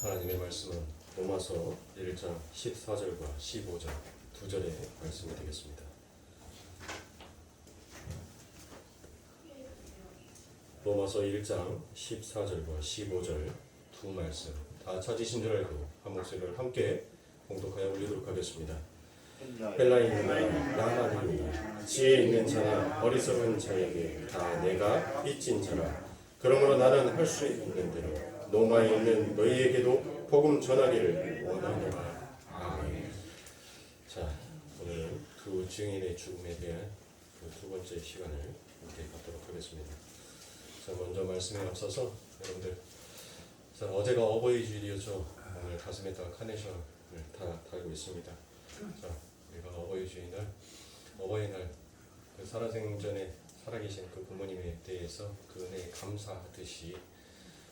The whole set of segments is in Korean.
하나님의 말씀은 로마서 1장 14절과 15절 두 절의 말씀이 되겠습니다. 로마서 1장 14절과 15절 두 말씀 다 찾으신 줄 알고 한 목소리를 함께 공독하여 올리도록 하겠습니다. 헬라인이나 야만이나 지혜 있는 자나 어리석은 자에게 다 내가 빚진 자라. 그러므로 나는 할 수 있는 대로 로마에 있는 너희에게도 복음 전하기를 원하노라. 아멘. 자, 오늘은 두 증인의 죽음에 대한 그 두 번째 시간을 함께 갖도록 하겠습니다. 자, 먼저 말씀에 앞서서 여러분들, 자, 어제가 어버이 주일이었죠. 오늘 가슴에다가 카네이션을 다 달고 있습니다. 자, 우리가 어버이 주일날, 어버이날 그 살아생전에 살아계신 그 부모님에 대해서 그 은혜에 감사하듯이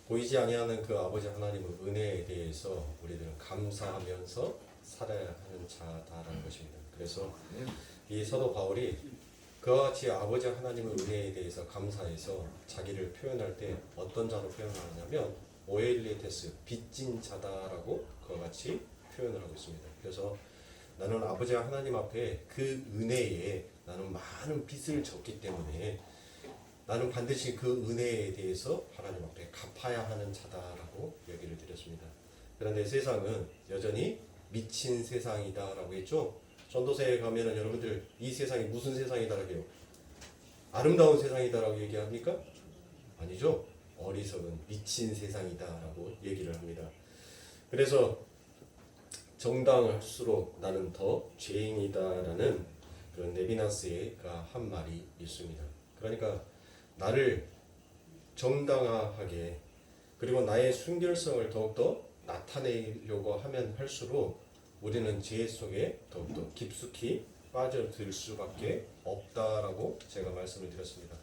보이지 아니하는 그 아버지 하나님의 은혜에 대해서 우리들은 감사하면서 살아야 하는 자다라는 것입니다. 그래서 이 사도 바울이 그와 같이 아버지 하나님의 은혜에 대해서 감사해서 자기를 표현할 때 어떤 자로 표현하냐면 오엘리테스, 빚진 자다라고 그와 같이 표현을 하고 있습니다. 그래서 나는 아버지 하나님 앞에 그 은혜에 나는 많은 빚을 졌기 때문에 나는 반드시 그 은혜에 대해서 하나님 앞에 갚아야 하는 자다라고 얘기를 드렸습니다. 그런데 세상은 여전히 미친 세상이다라고 했죠. 전도서에 가면은 여러분들 이 세상이 무슨 세상이다라고 해요? 아름다운 세상이다라고 얘기합니까? 아니죠. 어리석은 미친 세상이다라고 얘기를 합니다. 그래서 정당할수록 나는 더 죄인이다라는 그런 레비나스가 한 말이 있습니다. 그러니까 나를 정당화하게 그리고 나의 순결성을 더욱더 나타내려고 하면 할수록 우리는 죄 속에 더욱더 깊숙이 빠져들 수밖에 없다라고 제가 말씀을 드렸습니다.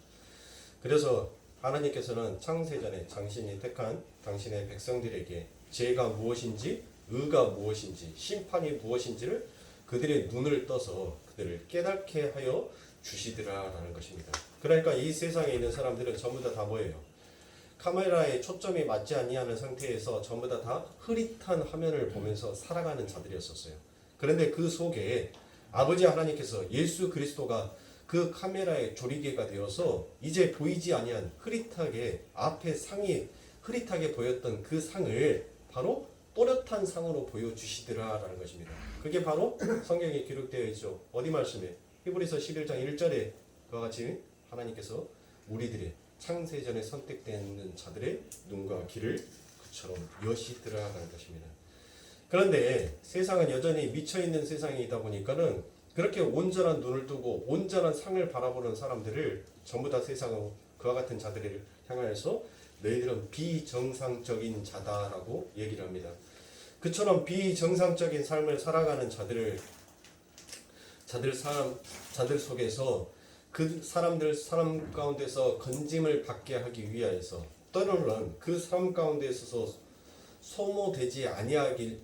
그래서 하나님께서는 창세전에 당신이 택한 당신의 백성들에게 죄가 무엇인지 의가 무엇인지 심판이 무엇인지를 그들의 눈을 떠서 그들을 깨닫게 하여 주시더라라는 것입니다. 그러니까 이 세상에 있는 사람들은 전부 다 뭐예요? 카메라에 초점이 맞지 아니하는 상태에서 전부 다 흐릿한 화면을 보면서 살아가는 자들이었었어요. 그런데 그 속에 아버지 하나님께서 예수 그리스도가 그 카메라의 조리개가 되어서 이제 보이지 아니한 흐릿하게 앞에 상이 흐릿하게 보였던 그 상을 바로 또렷한 상으로 보여주시더라라는 것입니다. 그게 바로 성경에 기록되어 있죠. 어디 말씀에? 히브리서 11장 1절에 그와 같이 하나님께서 우리들의 창세전에 선택되는 자들의 눈과 귀를 그처럼 여시더라라는 것입니다. 그런데 세상은 여전히 미쳐있는 세상이다 보니까는 그렇게 온전한 눈을 뜨고 온전한 상을 바라보는 사람들을 전부 다 세상은 그와 같은 자들을 향하여서 너희들은 비정상적인 자다라고 얘기를 합니다. 그처럼 비정상적인 삶을 살아가는 자들 속에서 그 사람들 삶 가운데서 건짐을 받게 하기 위하여서 때로는 그 삶 가운데 있어서 소모되지 아니하기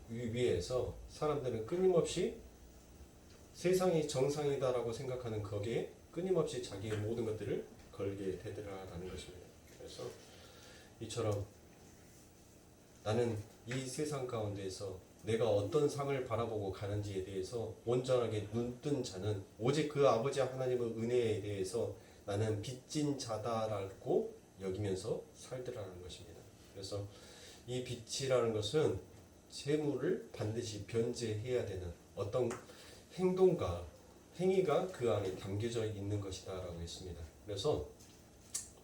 위해서 사람들은 끊임없이 세상이 정상이다라고 생각하는 거기에 끊임없이 자기의 모든 것들을 걸게 되더라라는 것입니다. 그래서 이처럼 나는 이 세상 가운데에서 내가 어떤 상을 바라보고 가는지에 대해서 온전하게 눈뜬 자는 오직 그 아버지 하나님의 은혜에 대해서 나는 빚진 자다라고 여기면서 살더라는 것입니다. 그래서 이 빚이라는 것은 재물을 반드시 변제해야 되는 어떤 행동과 행위가 그 안에 담겨져 있는 것이다라고 했습니다. 그래서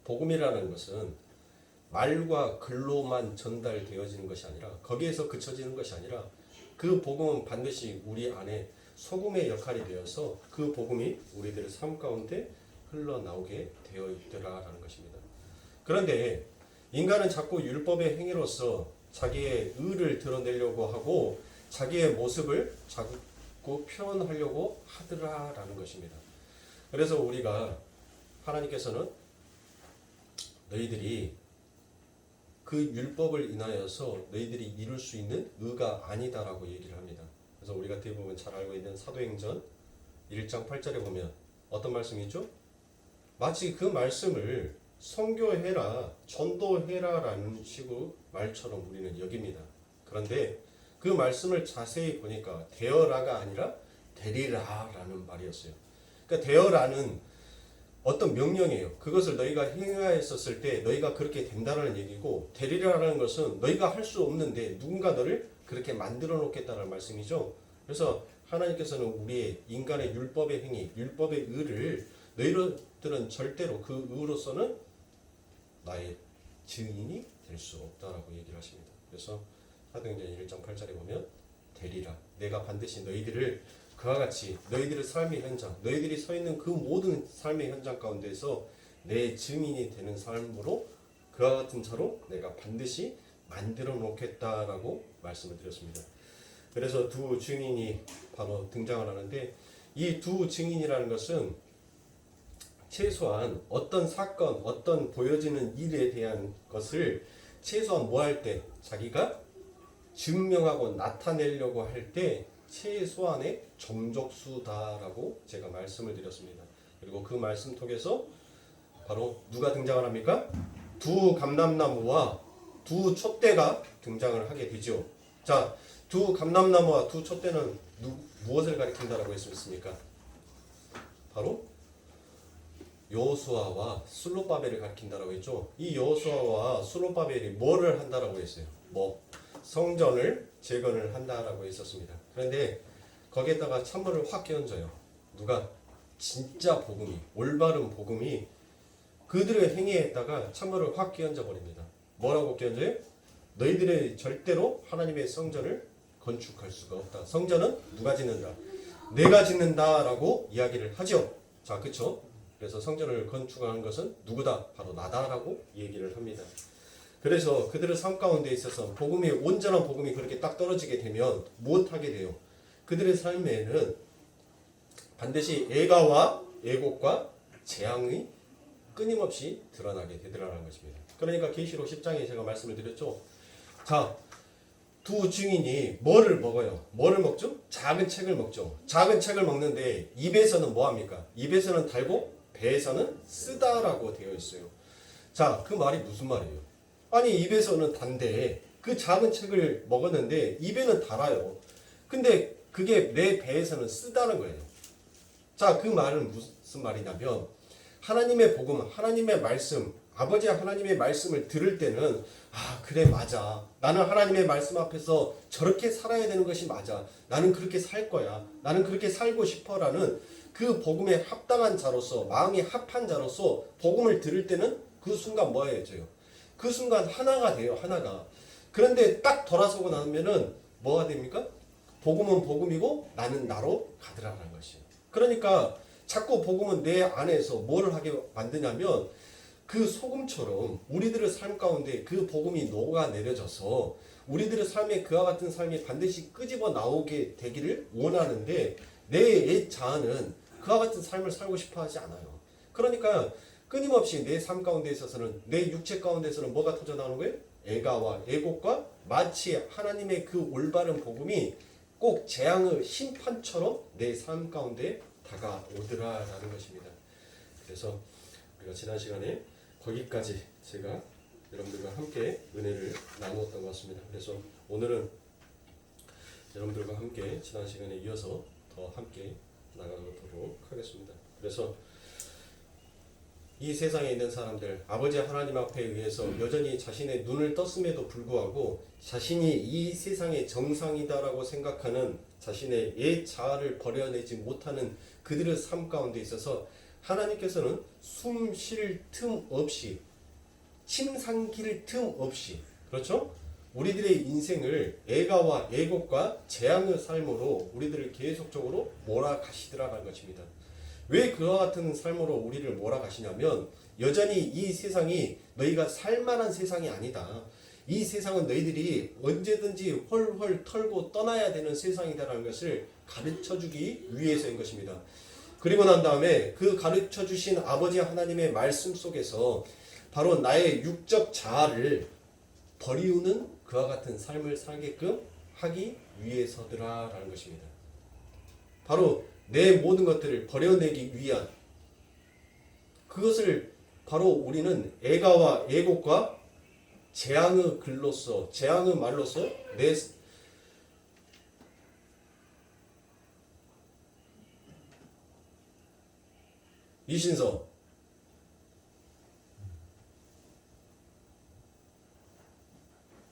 복음이라는 것은 말과 글로만 전달되어지는 것이 아니라 거기에서 그쳐지는 것이 아니라 그 복음은 반드시 우리 안에 소금의 역할이 되어서 그 복음이 우리들의 삶 가운데 흘러나오게 되어 있더라라는 것입니다. 그런데 인간은 자꾸 율법의 행위로서 자기의 의를 드러내려고 하고 자기의 모습을 자꾸 표현하려고 하더라라는 것입니다. 그래서 우리가 하나님께서는 너희들이 그 율법을 인하여서 너희들이 이룰 수 있는 의가 아니다라고 얘기를 합니다. 그래서 우리가 대부분 잘 알고 있는 사도행전 1장 8절에 보면 어떤 말씀이 있죠? 마치 그 말씀을 선교해라, 전도해라라는 식으로 말처럼 우리는 여깁니다. 그런데 그 말씀을 자세히 보니까 되어라가 아니라 되리라라는 말이었어요. 그러니까 되어라는 어떤 명령이에요. 그것을 너희가 행하였었을 때 너희가 그렇게 된다는 얘기고, 되리라라는 것은 너희가 할 수 없는데 누군가 너를 그렇게 만들어 놓겠다는 말씀이죠. 그래서 하나님께서는 우리의 인간의 율법의 행위, 율법의 의를 너희들은 절대로 그 의로서는 나의 증인이 될 수 없다라고 얘기를 하십니다. 그래서 사도행전 1장 8절에 보면 되리라, 내가 반드시 너희들을 그와 같이 너희들의 삶의 현장, 너희들이 서 있는 그 모든 삶의 현장 가운데서 내 증인이 되는 삶으로 그와 같은 자로 내가 반드시 만들어 놓겠다라고 말씀을 드렸습니다. 그래서 두 증인이 바로 등장을 하는데, 이 두 증인이라는 것은 최소한 어떤 사건, 어떤 보여지는 일에 대한 것을 최소한 뭐 할 때, 자기가 증명하고 나타내려고 할 때 최소한의 정족수다라고 제가 말씀을 드렸습니다. 그리고 그 말씀 통해서 바로 누가 등장을 합니까? 두 감람나무와 두 촛대가 등장을 하게 되죠. 자, 두 감람나무와 두 촛대는 무엇을 가리킨다라고 했습니까? 바로 여호수아와 스룹바벨을 가리킨다라고 했죠. 이 여호수아와 스룹바벨이 뭐를 한다라고 했어요? 성전을 재건을 한다라고 했었습니다. 그런데 거기에다가 찬물을 확 끼얹어요. 누가? 진짜 복음이, 올바른 복음이 그들의 행위에다가 찬물을 확 끼얹어 버립니다. 뭐라고 끼얹어요? 너희들의 절대로 하나님의 성전을 건축할 수가 없다. 성전은 누가 짓는다? 내가 짓는다라고 이야기를 하죠. 자, 그쵸? 그래서 성전을 건축하는 것은 누구다? 바로 나다라고 얘기를 합니다. 그래서 그들의 삶 가운데 있어서 복음이, 온전한 복음이 그렇게 딱 떨어지게 되면 무엇하게 돼요? 그들의 삶에는 반드시 애가와 애곡과 재앙이 끊임없이 드러나게 되더라는 것입니다. 그러니까 계시록 10장에 제가 말씀을 드렸죠. 자, 두 증인이 뭐를 먹어요? 뭐를 먹죠? 작은 책을 먹죠. 작은 책을 먹는데 입에서는 뭐합니까? 입에서는 달고 배에서는 쓰다라고 되어 있어요. 자, 그 말이 무슨 말이에요? 아니, 입에서는 단데 그 작은 책을 먹었는데 입에는 달아요. 근데 그게 내 배에서는 쓰다는 거예요. 자, 그 말은 무슨 말이냐면, 하나님의 복음, 하나님의 말씀, 아버지 하나님의 말씀을 들을 때는 그래, 맞아. 나는 하나님의 말씀 앞에서 저렇게 살아야 되는 것이 맞아. 나는 그렇게 살 거야. 나는 그렇게 살고 싶어라는 그 복음에 합당한 자로서, 마음이 합한 자로서 복음을 들을 때는 그 순간 뭐 해야죠? 그 순간 하나가 돼요. 하나가. 그런데 딱 돌아서고 나면은 뭐가 됩니까? 복음은 복음이고 나는 나로 가더라라는 것이에요. 그러니까 자꾸 복음은 내 안에서 뭐를 하게 만드냐면, 그 소금처럼 우리들의 삶 가운데 그 복음이 녹아내려져서 우리들의 삶에 그와 같은 삶이 반드시 끄집어 나오게 되기를 원하는데, 내 옛 자아는 그와 같은 삶을 살고 싶어 하지 않아요. 그러니까 끊임없이 내 삶 가운데 있어서는, 내 육체 가운데 있어서는 뭐가 터져 나오는 거예요? 애가와 애곡과, 마치 하나님의 그 올바른 복음이 꼭 재앙의 심판처럼 내 삶 가운데 다가오더라라는 것입니다. 그래서 우리가 지난 시간에 거기까지 제가 여러분들과 함께 은혜를 나누었던 것 같습니다. 그래서 오늘은 여러분들과 함께 지난 시간에 이어서 더 함께 나가도록 하겠습니다. 그래서 이 세상에 있는 사람들, 아버지 하나님 앞에 의해서 여전히 자신의 눈을 떴음에도 불구하고 자신이 이 세상의 정상이다라고 생각하는 자신의 옛 자아를 버려내지 못하는 그들의 삶 가운데 있어서 하나님께서는 숨 쉴 틈 없이, 침 삼킬 틈 없이, 그렇죠? 우리들의 인생을 애가와 애곡과 재앙의 삶으로 우리들을 계속적으로 몰아가시더라는 것입니다. 왜 그와 같은 삶으로 우리를 몰아가시냐면, 여전히 이 세상이 너희가 살만한 세상이 아니다. 이 세상은 너희들이 언제든지 헐헐 털고 떠나야 되는 세상이다라는 것을 가르쳐주기 위해서인 것입니다. 그리고 난 다음에 그 가르쳐주신 아버지 하나님의 말씀 속에서 바로 나의 육적 자아를 버리우는 그와 같은 삶을 살게끔 하기 위해서더라라는 것입니다. 바로 내 모든 것들을 버려내기 위한, 그것을 바로 우리는 애가와 애곡과 재앙의 글로서, 재앙의 말로서 내 이신서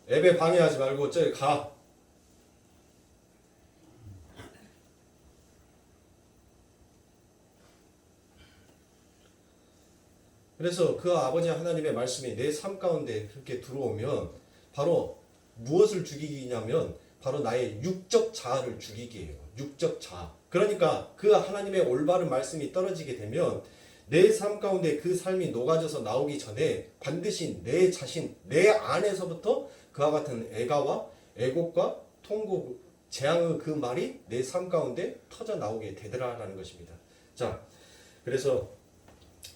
예배 방해하지 말고 저기 가. 그래서 그 아버지 하나님의 말씀이 내 삶 가운데 그렇게 들어오면 바로 무엇을 죽이기냐면 바로 나의 육적 자아를 죽이기예요. 육적 자아. 그러니까 그 하나님의 올바른 말씀이 떨어지게 되면 내 삶 가운데 그 삶이 녹아져서 나오기 전에 반드시 내 자신, 내 안에서부터 그와 같은 애가와 애곡과 통곡, 재앙의 그 말이 내 삶 가운데 터져 나오게 되더라라는 것입니다. 자, 그래서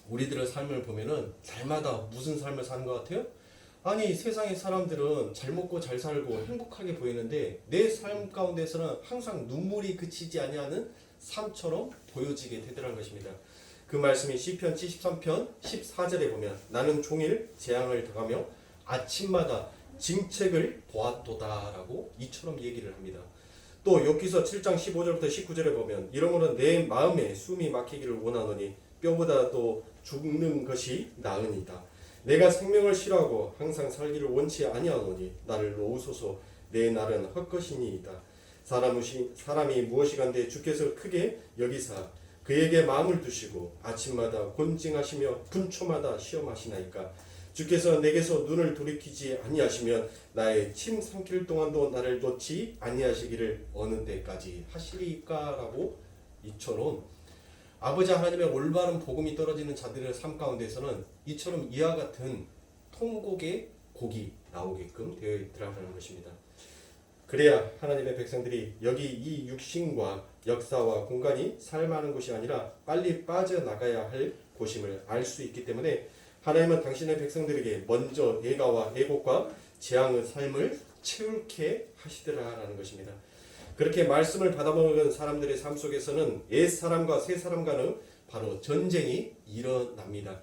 우리들의 삶을 보면은 날마다 무슨 삶을 사는 것 같아요? 아니 세상의 사람들은 잘 먹고 잘 살고 행복하게 보이는데 내 삶 가운데서는 항상 눈물이 그치지 아니하는 삶처럼 보여지게 되더라는 것입니다. 그 말씀이 시편 73편 14절에 보면 나는 종일 재앙을 당하며 아침마다 징책을 보았도다라고 이처럼 얘기를 합니다. 또 욥기서 7장 15절부터 19절에 보면 이러므로 내 마음에 숨이 막히기를 원하노니 뼈보다도 죽는 것이 나으니이다. 내가 생명을 싫어하고 항상 살기를 원치 아니하노니 나를 놓으소서. 내 날은 헛것이니이다. 사람이 무엇이간데 주께서 크게 여기사 그에게 마음을 두시고 아침마다 곤징하시며 분초마다 시험하시나이까. 주께서 내게서 눈을 돌이키지 아니하시면 나의 침 삼킬 동안도 나를 놓지 아니하시기를 어느 때까지 하시리까라고 이처럼 아버지 하나님의 올바른 복음이 떨어지는 자들의 삶 가운데서는 이처럼 이와 같은 통곡의 곡이 나오게끔 되어 있더라는 것입니다. 그래야 하나님의 백성들이 여기 이 육신과 역사와 공간이 살만한 곳이 아니라 빨리 빠져나가야 할 곳임을 알 수 있기 때문에 하나님은 당신의 백성들에게 먼저 애가와 애곡과 재앙의 삶을 채울게 하시더라라는 것입니다. 그렇게 말씀을 받아먹은 사람들의 삶 속에서는 옛 사람과 새 사람 간의 바로 전쟁이 일어납니다.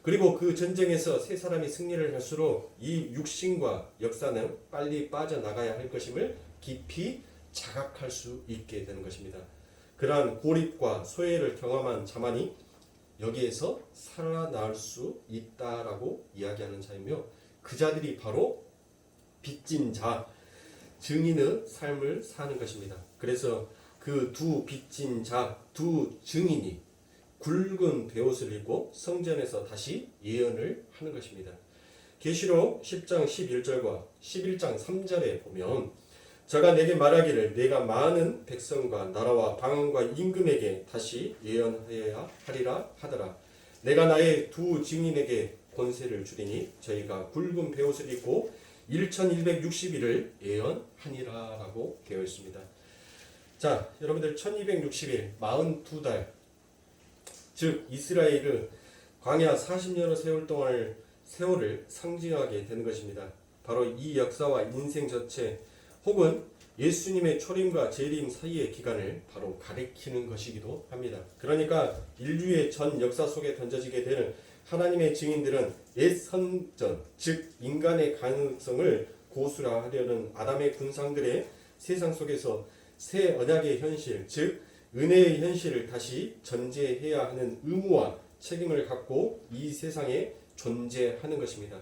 그리고 그 전쟁에서 새 사람이 승리를 할수록 이 육신과 역사는 빨리 빠져나가야 할 것임을 깊이 자각할 수 있게 되는 것입니다. 그러한 고립과 소외를 경험한 자만이 여기에서 살아날 수 있다라고 이야기하는 자이며 그 자들이 바로 빚진 자, 증인의 삶을 사는 것입니다. 그래서 그 두 빚진 자, 두 증인이 굵은 베옷을 입고 성전에서 다시 예언을 하는 것입니다. 계시록 10장 11절과 11장 3절에 보면 저가 내게 말하기를 내가 많은 백성과 나라와 방언과 임금에게 다시 예언하여야 하리라 하더라. 내가 나의 두 증인에게 권세를 주리니 저희가 굵은 베옷을 입고 1160일을 예언하니라 라고 되어 있습니다. 자, 여러분들 1260일 42달 즉 이스라엘의 광야 40년의 세월을 상징하게 되는 것입니다. 바로 이 역사와 인생 전체 혹은 예수님의 초림과 재림 사이의 기간을 바로 가리키는 것이기도 합니다. 그러니까 인류의 전 역사 속에 던져지게 되는 하나님의 증인들은 옛 선전, 즉 인간의 가능성을 고수하려는 아담의 군상들의 세상 속에서 새 언약의 현실, 즉 은혜의 현실을 다시 전제해야 하는 의무와 책임을 갖고 이 세상에 존재하는 것입니다.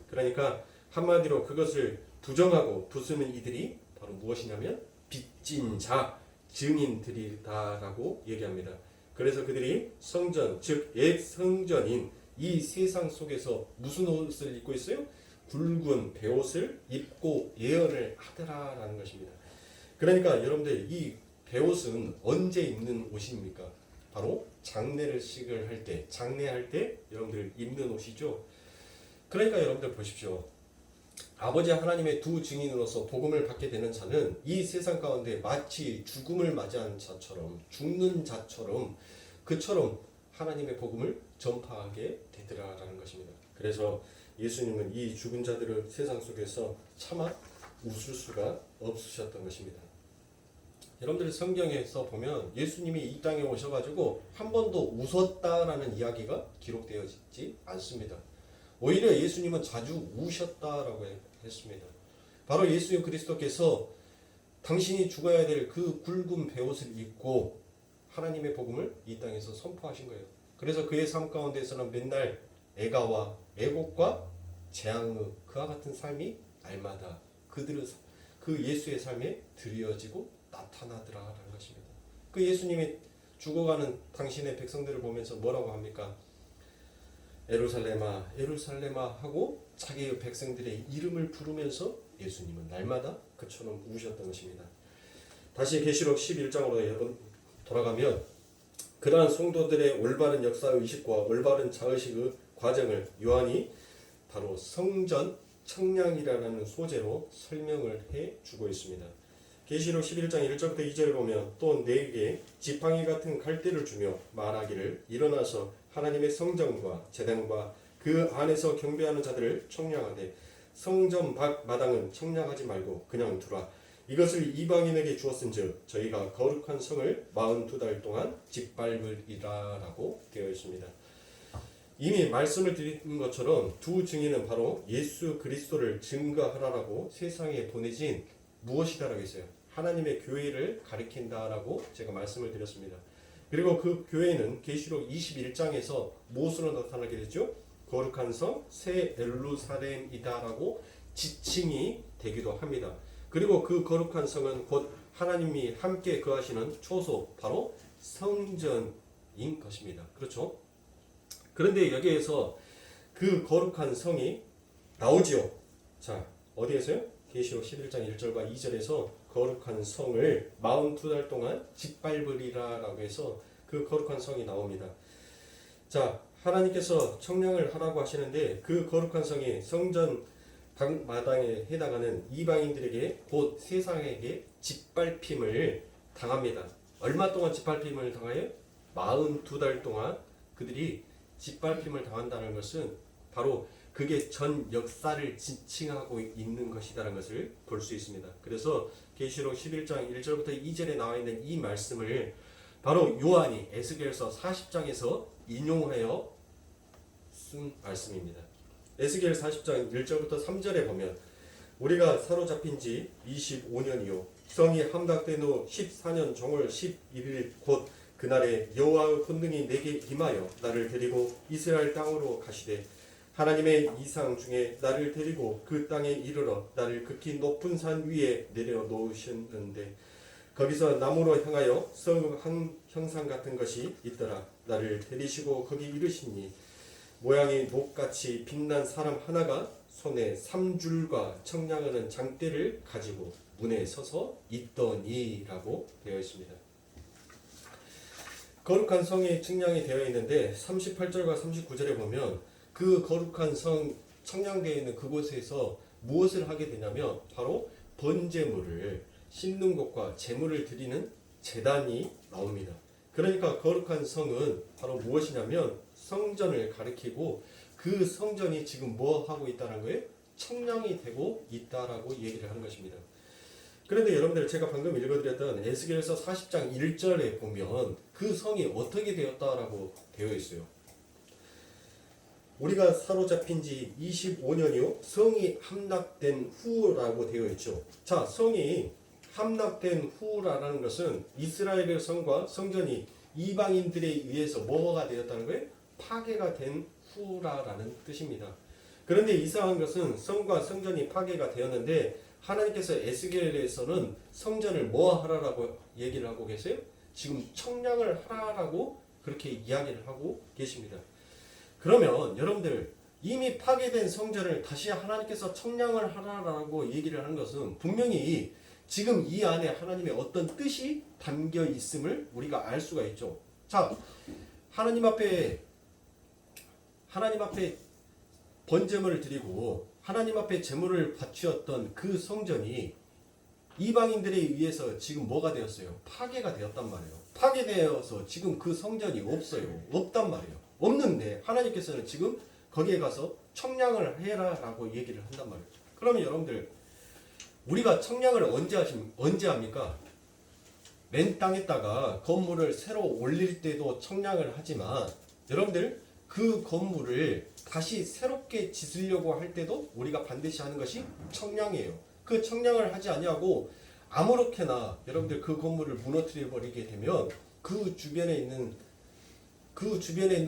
그러니까 한마디로 그것을 부정하고 부수는 이들이 바로 무엇이냐면 빚진 자, 증인들이다라고 얘기합니다. 그래서 그들이 성전, 즉 옛 성전인 이 세상 속에서 무슨 옷을 입고 있어요? 굵은 베옷을 입고 예언을 하더라라는 것입니다. 그러니까 여러분들 이 베옷은 언제 입는 옷입니까? 바로 장례식을 할 때, 장례할 때 여러분들 입는 옷이죠. 그러니까 여러분들 보십시오. 아버지 하나님의 두 증인으로서 복음을 받게 되는 자는 이 세상 가운데 마치 죽음을 맞이한 자처럼, 죽는 자처럼, 그처럼 하나님의 복음을 전파하게 되더라라는 것입니다. 그래서 예수님은 이 죽은 자들을 세상 속에서 차마 웃을 수가 없으셨던 것입니다. 여러분들 성경에서 보면 예수님이 이 땅에 오셔가지고 한 번도 웃었다라는 이야기가 기록되어 있지 않습니다. 오히려 예수님은 자주 우셨다라고 했습니다. 바로 예수 그리스도께서 당신이 죽어야 될 그 굵은 베옷을 입고 하나님의 복음을 이 땅에서 선포하신 거예요. 그래서 그의 삶 가운데서는 맨날 애가와 애곡과 재앙의 그와 같은 삶이 날마다 그들의 그 예수의 삶에 드려지고 나타나더라라는 것입니다. 그 예수님이 죽어가는 당신의 백성들을 보면서 뭐라고 합니까? 에루살렘아 에루살렘아 하고 자기의 백성들의 이름을 부르면서 예수님은 날마다 그처럼 우셨던 것입니다. 다시 계시록 11장으로 여러분 돌아가면 그러한 성도들의 올바른 역사의식과 올바른 자의식의 과정을 요한이 바로 성전 청량이라는 소재로 설명을 해주고 있습니다. 계시록 11장 1절부터 2절을 보면 또 내게 지팡이 같은 갈대를 주며 말하기를 일어나서 하나님의 성전과 제단과 그 안에서 경배하는 자들을 청량하되 성전 밖 마당은 청량하지 말고 그냥 두라. 이것을 이방인에게 주었은즉 저희가 거룩한 성을 42달 동안 짓밟으리라 라고 되어 있습니다. 이미 말씀을 드린 것처럼 두 증인은 바로 예수 그리스도를 증거하라라고 세상에 보내진 무엇이다라고 했어요. 하나님의 교회를 가리킨다라고 제가 말씀을 드렸습니다. 그리고 그 교회는 계시록 21장에서 무엇으로 나타나게 되죠? 거룩한 성 새 예루살렘이다라고 지칭이 되기도 합니다. 그리고 그 거룩한 성은 곧 하나님이 함께 거하시는 초소 바로 성전인 것입니다. 그렇죠? 그런데 여기에서 그 거룩한 성이 나오지요. 자, 어디에서요? 계시록 11장 1절과 2절에서 거룩한 성을 42달 동안 짓밟으리라 라고 해서 그 거룩한 성이 나옵니다. 자, 하나님께서 청량을 하라고 하시는데 그 거룩한 성이 성전 마당에 해당하는 이방인들에게 곧 세상에게 짓밟힘을 당합니다. 얼마 동안 짓밟힘을 당해요? 42달 동안 그들이 짓밟힘을 당한다는 것은 바로 그게 전 역사를 지칭하고 있는 것이라는 것을 볼 수 있습니다. 그래서 계시록 11장 1절부터 2절에 나와 있는 이 말씀을 바로 요한이 에스겔서 40장에서 인용하여 쓴 말씀입니다. 에스겔 40장 1절부터 3절에 보면 우리가 사로잡힌 지 25년이요 성이 함락된 후 14년 정월 11일 곧 그날에 여호와의 권능이 내게 임하여 나를 데리고 이스라엘 땅으로 가시되 하나님의 이상 중에 나를 데리고 그 땅에 이르러 나를 극히 높은 산 위에 내려놓으셨는데 거기서 나무로 향하여 성 한 형상 같은 것이 있더라. 나를 데리시고 거기 이르시니 모양이 목같이 빛난 사람 하나가 손에 3줄과 청량하는 장대를 가지고 문에 서서 있더니라고 되어 있습니다. 거룩한 성이 측량이 되어 있는데 38절과 39절에 보면 그 거룩한 성 청량되어 있는 그곳에서 무엇을 하게 되냐면 바로 번제물을 씻는 것과 제물을 드리는 제단이 나옵니다. 그러니까 거룩한 성은 바로 무엇이냐면 성전을 가리키고 그 성전이 지금 뭐 하고 있다는 거예요? 청량이 되고 있다라고 얘기를 하는 것입니다. 그런데 여러분들 제가 방금 읽어드렸던 에스겔서 40장 1절에 보면 그 성이 어떻게 되었다라고 되어 있어요. 우리가 사로잡힌 지 25년이요 성이 함락된 후라고 되어 있죠. 자, 성이 함락된 후라는 것은 이스라엘의 성과 성전이 이방인들에 의해서 뭐가 되었다는 거예요? 파괴가 된 후라라는 뜻입니다. 그런데 이상한 것은 성과 성전이 파괴가 되었는데 하나님께서 에스겔에서는 성전을 뭐 하라라고 얘기를 하고 계세요? 지금 청량을 하라라고 그렇게 이야기를 하고 계십니다. 그러면 여러분들 이미 파괴된 성전을 다시 하나님께서 청량을 하라라고 얘기를 하는 것은 분명히 지금 이 안에 하나님의 어떤 뜻이 담겨 있음을 우리가 알 수가 있죠. 자, 하나님 앞에 번제물을 드리고 하나님 앞에 제물을 바치었던 그 성전이 이방인들에 의해서 지금 뭐가 되었어요? 파괴가 되었단 말이에요. 파괴되어서 지금 그 성전이 없어요. 없단 말이에요. 없는데 하나님께서는 지금 거기에 가서 청량을 해라라고 얘기를 한단 말이에요. 그러면 여러분들 우리가 청량을 언제 합니까? 맨 땅에다가 건물을 새로 올릴 때도 청량을 하지만 여러분들 그 건물을 다시 새롭게 짓으려고 할 때도 우리가 반드시 하는 것이 청량이에요. 그 청량을 하지 아니하고 아무렇게나 여러분들 그 건물을 무너뜨려 버리게 되면 그 주변에 있는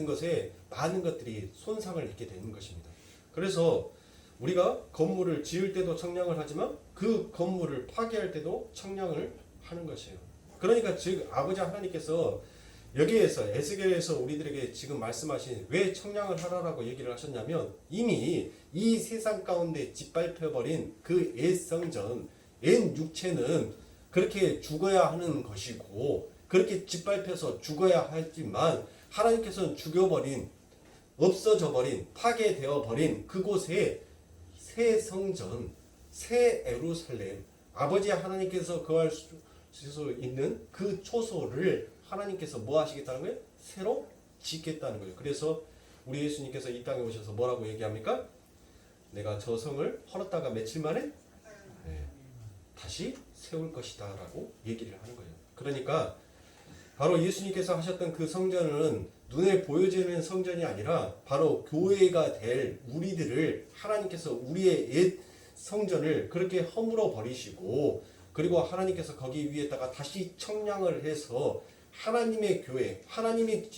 것에 많은 것들이 손상을 입게 되는 것입니다. 그래서 우리가 건물을 지을 때도 청량을 하지만 그 건물을 파괴할 때도 청량을 하는 것이에요. 그러니까 즉 아버지 하나님께서 여기에서 에스겔에서 우리들에게 지금 말씀하신 왜 청량을 하라라고 얘기를 하셨냐면 이미 이 세상 가운데 짓밟혀버린 그 옛 성전, 옛 육체는 그렇게 죽어야 하는 것이고 그렇게 짓밟혀서 죽어야 하지만 하나님께서는 죽여버린, 없어져버린, 파괴되어버린 그곳에 새 성전, 새 예루살렘, 아버지 하나님께서 거할 수 있는 그 초소를 하나님께서 뭐 하시겠다는 거예요? 새로 짓겠다는 거예요. 그래서 우리 예수님께서 이 땅에 오셔서 뭐라고 얘기합니까? 내가 저 성을 헐었다가 며칠 만에 다시 세울 것이다 라고 얘기를 하는 거예요. 그러니까 바로 예수님께서 하셨던 그 성전은 눈에 보여지는 성전이 아니라 바로 교회가 될 우리들을 하나님께서 우리의 옛 성전을 그렇게 허물어 버리시고 그리고 하나님께서 거기 위에다가 다시 청량을 해서 하나님의 교회, 하나님이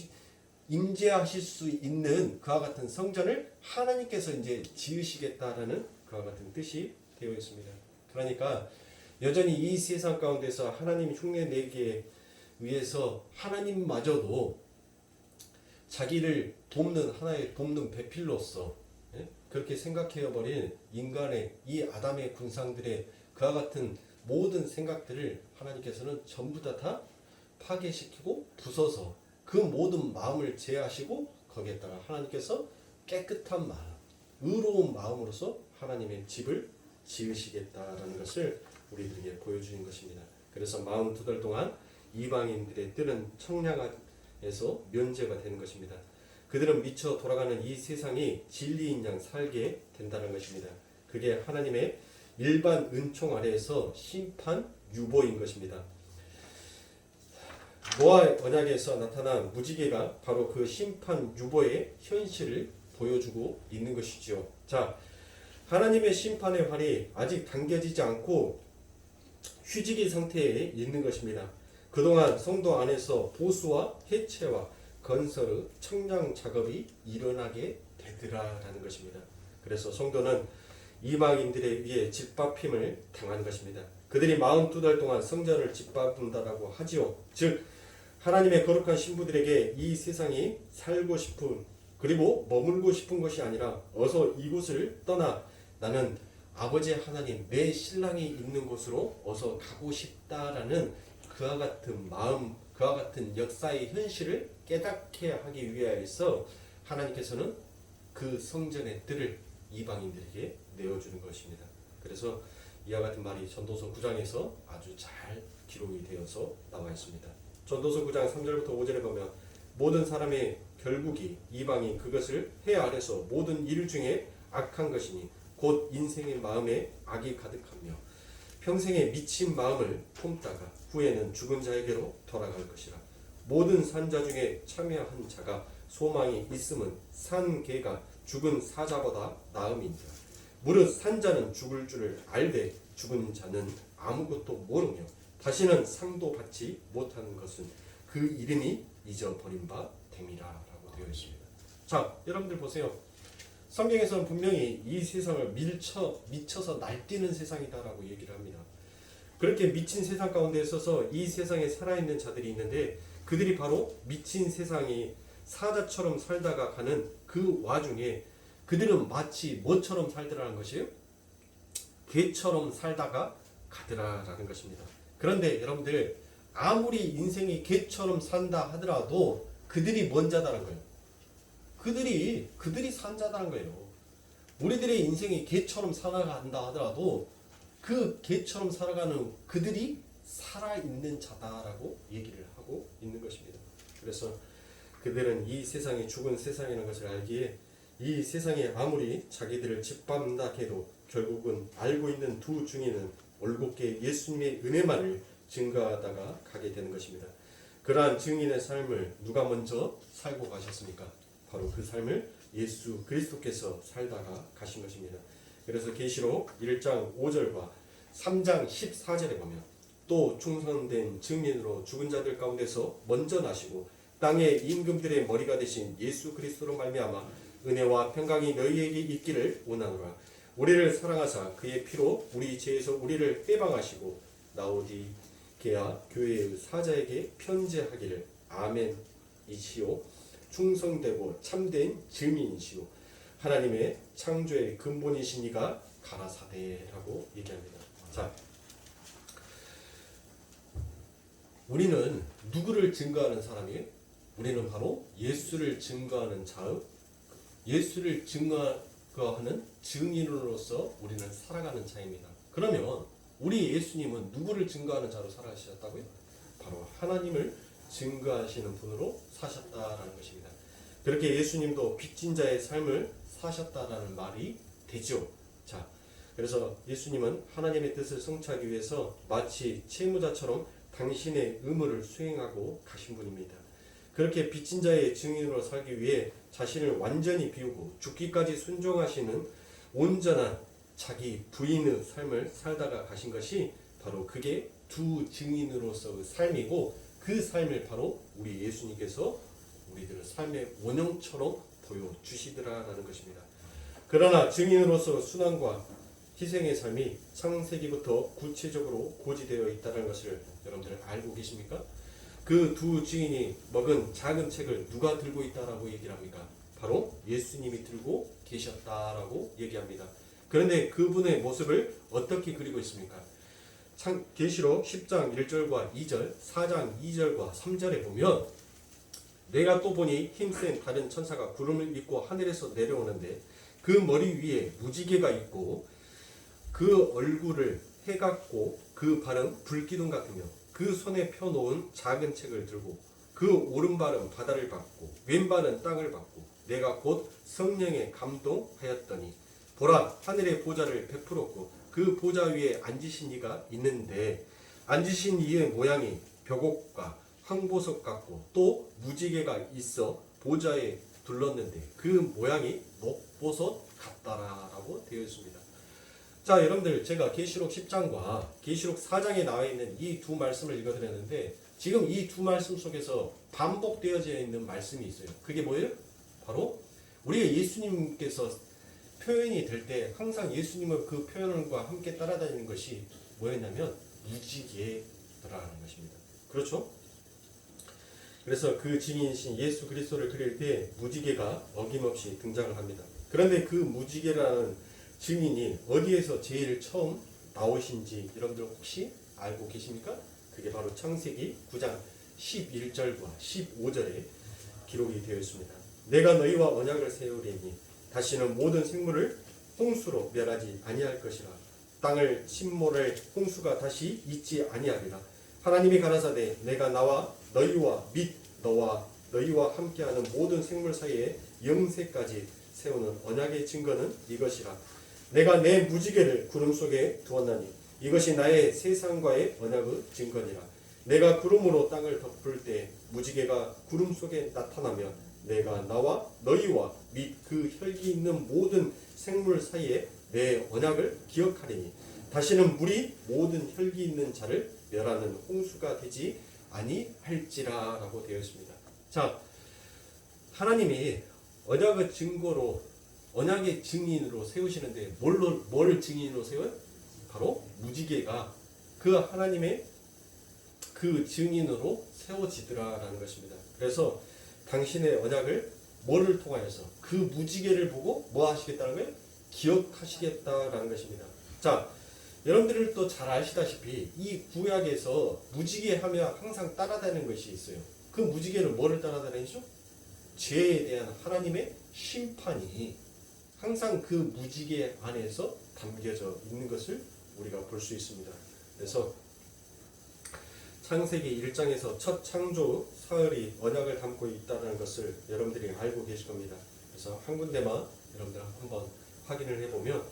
임재하실 수 있는 그와 같은 성전을 하나님께서 이제 지으시겠다라는 그와 같은 뜻이 되어 있습니다. 그러니까 여전히 이 세상 가운데서 하나님 흉내내기에 위해서 하나님마저도 자기를 돕는 하나의 돕는 배필로서 그렇게 생각해버린 인간의 이 아담의 군상들의 그와 같은 모든 생각들을 하나님께서는 전부 다 파괴시키고 부숴서 그 모든 마음을 제하시고 거기에다가 하나님께서 깨끗한 마음, 의로운 마음으로서 하나님의 집을 지으시겠다라는 것을 우리들에게 보여주는 것입니다. 그래서 42달 동안 이방인들의 뜰은 청량에서 면제가 되는 것입니다. 그들은 미쳐 돌아가는 이 세상이 진리인 양 살게 된다는 것입니다. 그게 하나님의 일반 은총 아래에서 심판 유보인 것입니다. 노아 언약에서 나타난 무지개가 바로 그 심판 유보의 현실을 보여주고 있는 것이지요. 자, 하나님의 심판의 활이 아직 당겨지지 않고 휴지기 상태에 있는 것입니다. 그동안 성도 안에서 보수와 해체와 건설의 청량 작업이 일어나게 되더라라는 것입니다. 그래서 성도는 이방인들에 의해 짓밟힘을 당한 것입니다. 그들이 42달 동안 성전을 짓밟는다라고 하지요. 즉 하나님의 거룩한 신부들에게 이 세상이 살고 싶은 그리고 머물고 싶은 것이 아니라 어서 이곳을 떠나 나는 아버지 하나님 내 신랑이 있는 곳으로 어서 가고 싶다라는 그와 같은 마음, 그와 같은 역사의 현실을 깨닫게 하기 위하여서 하나님께서는 그 성전의 뜰을 이방인들에게 내어주는 것입니다. 그래서 이와 같은 말이 전도서 9장에서 아주 잘 기록이 되어서 나와 있습니다. 전도서 9장 3절부터 5절에 보면 모든 사람의 결국이 이방인 그것을 해 아래서 모든 일 중에 악한 것이니 곧 인생의 마음에 악이 가득하며 평생에 미친 마음을 품다가 후에는 죽은 자에게로 돌아갈 것이라. 모든 산자 중에 참여한 자가 소망이 있음은 산 개가 죽은 사자보다 나음이니라. 무릇 산자는 죽을 줄을 알되 죽은 자는 아무것도 모르며 다시는 상도 받지 못하는 것은 그 이름이 잊어버린 바 됨이라 라고 되어 있습니다. 자, 여러분들 보세요. 성경에서는 분명히 이 세상을 미쳐서 날뛰는 세상이다라고 얘기를 합니다. 그렇게 미친 세상 가운데 있어서 이 세상에 살아있는 자들이 있는데 그들이 바로 미친 세상이 사자처럼 살다가 가는 그 와중에 그들은 마치 뭐처럼 살더라는 것이에요? 개처럼 살다가 가더라라는 것입니다. 그런데 여러분들 아무리 인생이 개처럼 산다 하더라도 그들이 뭔 자다는 거예요? 그들이 산 자다는 거예요. 우리들의 인생이 개처럼 살아간다 하더라도 그 개처럼 살아가는 그들이 살아있는 자다라고 얘기를 하고 있는 것입니다. 그래서 그들은 이 세상이 죽은 세상이라는 것을 알기에 이 세상에 아무리 자기들을 짓밟는다 해도 결국은 알고 있는 두 증인은 올곧게 예수님의 은혜만을 증거하다가 가게 되는 것입니다. 그러한 증인의 삶을 누가 먼저 살고 가셨습니까? 바로 그 삶을 예수 그리스도께서 살다가 가신 것입니다. 그래서 계시록 1장 5절과 3장 14절에 보면 또 충성된 증인으로 죽은 자들 가운데서 먼저 나시고 땅의 임금들의 머리가 되신 예수 그리스도로 말미암아 은혜와 평강이 너희에게 있기를 원하노라. 우리를 사랑하사 그의 피로 우리 죄에서 우리를 해방하시고 라오디게아 교회의 사자에게 편지하기를 아멘이시오. 충성되고 참된 증인이시오. 하나님의 창조의 근본이신 이가 가라사대라고 얘기합니다. 자, 우리는 누구를 증거하는 사람이에요? 우리는 바로 예수를 증거하는 자의, 예수를 증거하는 증인으로서 우리는 살아가는 자입니다. 그러면 우리 예수님은 누구를 증거하는 자로 살아가셨다고요? 바로 하나님을 증거하시는 분으로 사셨다라는 것입니다. 그렇게 예수님도 빚진 자의 삶을 사셨다라는 말이 되죠. 자, 그래서 예수님은 하나님의 뜻을 성취하기 위해서 마치 채무자처럼 당신의 의무를 수행하고 가신 분입니다. 그렇게 빚진 자의 증인으로 살기 위해 자신을 완전히 비우고 죽기까지 순종하시는 온전한 자기 부인의 삶을 살다가 가신 것이 바로 그게 두 증인으로서의 삶이고, 그 삶을 바로 우리 예수님께서 우리들의 삶의 원형처럼 보여주시더라라는 것입니다. 그러나 증인으로서 순환과 희생의 삶이 창세기부터 구체적으로 고지되어 있다는 것을 여러분들 알고 계십니까? 그 두 증인이 먹은 작은 책을 누가 들고 있다라고 얘기를 합니까? 바로 예수님이 들고 계셨다라고 얘기합니다. 그런데 그분의 모습을 어떻게 그리고 있습니까? 계시록 10장 1절과 2절, 4장 2절과 3절에 보면 내가 또 보니 힘센 다른 천사가 구름을 입고 하늘에서 내려오는데 그 머리 위에 무지개가 있고 그 얼굴을 해 같고 그 발은 불기둥 같으며 그 손에 펴놓은 작은 책을 들고 그 오른발은 바다를 밟고 왼발은 땅을 밟고 내가 곧 성령에 감동하였더니 보라 하늘의 보좌를 베풀었고 그 보좌 위에 앉으신 이가 있는데 앉으신 이의 모양이 벽옥과 황보석 같고 또 무지개가 있어 보좌에 둘렀는데 그 모양이 목보석 같다라고 되어 있습니다. 자, 여러분들 제가 계시록 10장과 계시록 4장에 나와 있는 이 두 말씀을 읽어드렸는데 지금 이 두 말씀 속에서 반복되어져 있는 말씀이 있어요. 그게 뭐예요? 바로 우리가 예수님께서 표현이 될 때 항상 예수님의 그 표현과 함께 따라다니는 것이 뭐였냐면 무지개라는 것입니다. 그렇죠? 그래서 그 증인이신 예수 그리스도를 그릴 때 무지개가 어김없이 등장을 합니다. 그런데 그 무지개라는 증인이 어디에서 제일 처음 나오신지 여러분들 혹시 알고 계십니까? 그게 바로 창세기 9장 11절과 15절에 기록이 되어 있습니다. 내가 너희와 언약을 세우리니 다시는 모든 생물을 홍수로 멸하지 아니할 것이라. 땅을 침몰할 홍수가 다시 있지 아니하리라. 하나님이 가라사대 내가 나와 너희와 및 너와 너희와 함께하는 모든 생물 사이에 영세까지 세우는 언약의 증거는 이것이라. 내가 내 무지개를 구름 속에 두었나니 이것이 나의 세상과의 언약의 증거니라. 내가 구름으로 땅을 덮을 때 무지개가 구름 속에 나타나면 내가 나와 너희와 및 그 혈기 있는 모든 생물 사이에 내 언약을 기억하리니 다시는 물이 모든 혈기 있는 자를 멸하는 홍수가 되지 아니할지라 라고 되어 있습니다. 자, 하나님이 언약의 증거로 언약의 증인으로 세우시는데 뭘 증인으로 세워요? 바로 무지개가 그 하나님의 그 증인으로 세워지더라라는 것입니다. 그래서 당신의 언약을 뭐를 통하여서 그 무지개를 보고 뭐 하시겠다는 거예요? 기억하시겠다라는 것입니다. 자, 여러분들이 또 잘 아시다시피 이 구약에서 무지개 하면 항상 따라다니는 것이 있어요. 그 무지개는 뭐를 따라다니죠? 죄에 대한 하나님의 심판이 항상 그 무지개 안에서 담겨져 있는 것을 우리가 볼 수 있습니다. 그래서 창세기 1장에서 첫 창조 사흘이 언약을 담고 있다는 것을 여러분들이 알고 계실 겁니다. 그래서 한 군데만 여러분들 한번 확인을 해보면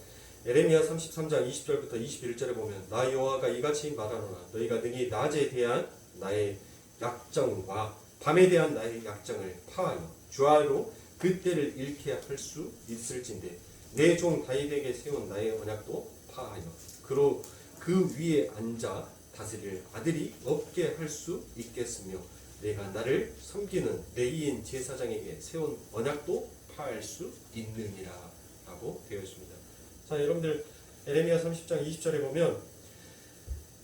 에레미야 33장 20절부터 21절에 보면 나 여호와가 이같이 말하노라. 너희가 능히 낮에 대한 나의 약정과 밤에 대한 나의 약정을 파하여 주하로 그때를 잃게 할 수 있을진데 내 종 다윗에게 세운 나의 언약도 파하여 그로 그 위에 앉아 다스릴 아들이 없게 할 수 있겠으며 내가 나를 섬기는 레위인 제사장에게 세운 언약도 파할 수 있느니라 라고 되어 있습니다. 자, 여러분들 에레미야 30장 20절에 보면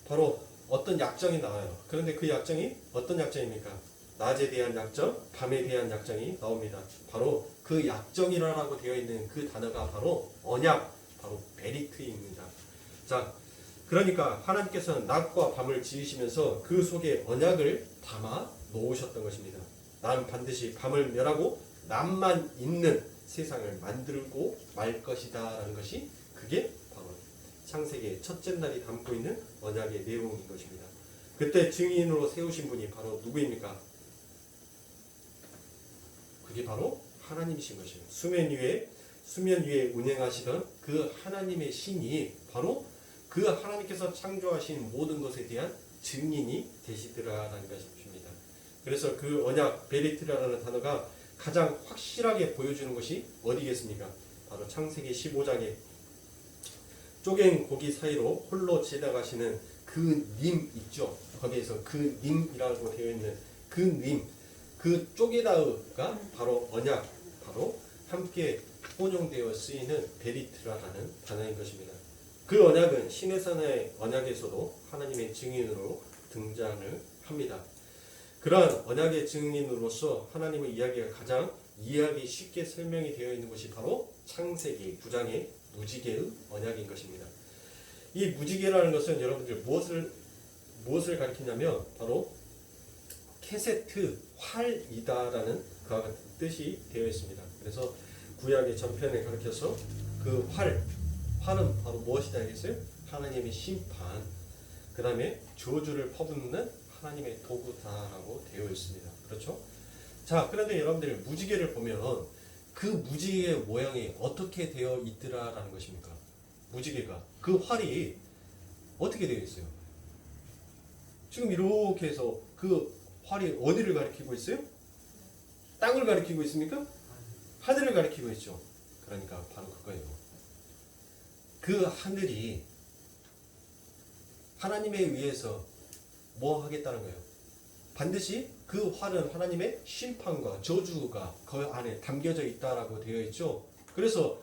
바로 어떤 약정이 나와요. 그런데 그 약정이 어떤 약정입니까? 낮에 대한 약정, 밤에 대한 약정이 나옵니다. 바로 그 약정이라고 되어 있는 그 단어가 바로 언약, 바로 베리트입니다. 자, 그러니까 하나님께서는 낮과 밤을 지으시면서 그 속에 언약을 담아 놓으셨던 것입니다. 난 반드시 밤을 멸하고 낮만 있는 세상을 만들고 말 것이다 라는 것이 그게 바로 창세기의 첫째 날이 담고 있는 언약의 내용인 것입니다. 그때 증인으로 세우신 분이 바로 누구입니까? 그게 바로 하나님이신 것이에요. 수면 위에 운행하시던 그 하나님의 신이 바로 그 하나님께서 창조하신 모든 것에 대한 증인이 되시더라라는 것입니다. 그래서 그 언약 베리트라는 단어가 가장 확실하게 보여주는 것이 어디겠습니까? 바로 창세기 15장에 쪼갠 고기 사이로 홀로 지나가시는 그 님 있죠. 거기에서 그 님이라고 되어 있는 그 님, 그 쪼개다가 바로 언약, 바로 함께 혼용되어 쓰이는 베리트라라는 단어인 것입니다. 그 언약은 시내산의 언약에서도 하나님의 증인으로 등장을 합니다. 그러한 언약의 증인으로서 하나님의 이야기가 가장 이해하기 쉽게 설명이 되어 있는 것이 바로 창세기 9장의 무지개의 언약인 것입니다. 이 무지개라는 것은 여러분들 무엇을 가리키냐면 바로 캐세트, 활이다라는 그와 같은 뜻이 되어 있습니다. 그래서 구약의 전편에 가리켜서 그 활은 바로 무엇이다 하겠어요? 하나님의 심판, 그 다음에 저주를 퍼붓는 하나님의 도구다라고 되어 있습니다. 그렇죠? 자, 그런데 여러분들이 무지개를 보면 그 무지개의 모양이 어떻게 되어 있더라라는 것입니까? 무지개가 그 활이 어떻게 되어 있어요? 지금 이렇게 해서 그 활이 어디를 가리키고 있어요? 땅을 가리키고 있습니까? 하늘을 가리키고 있죠. 그러니까 바로 그거예요. 그 하늘이 하나님에 의해서 뭐 하겠다는 거예요? 반드시 그 활은 하나님의 심판과 저주가 그 안에 담겨져 있다라고 되어 있죠. 그래서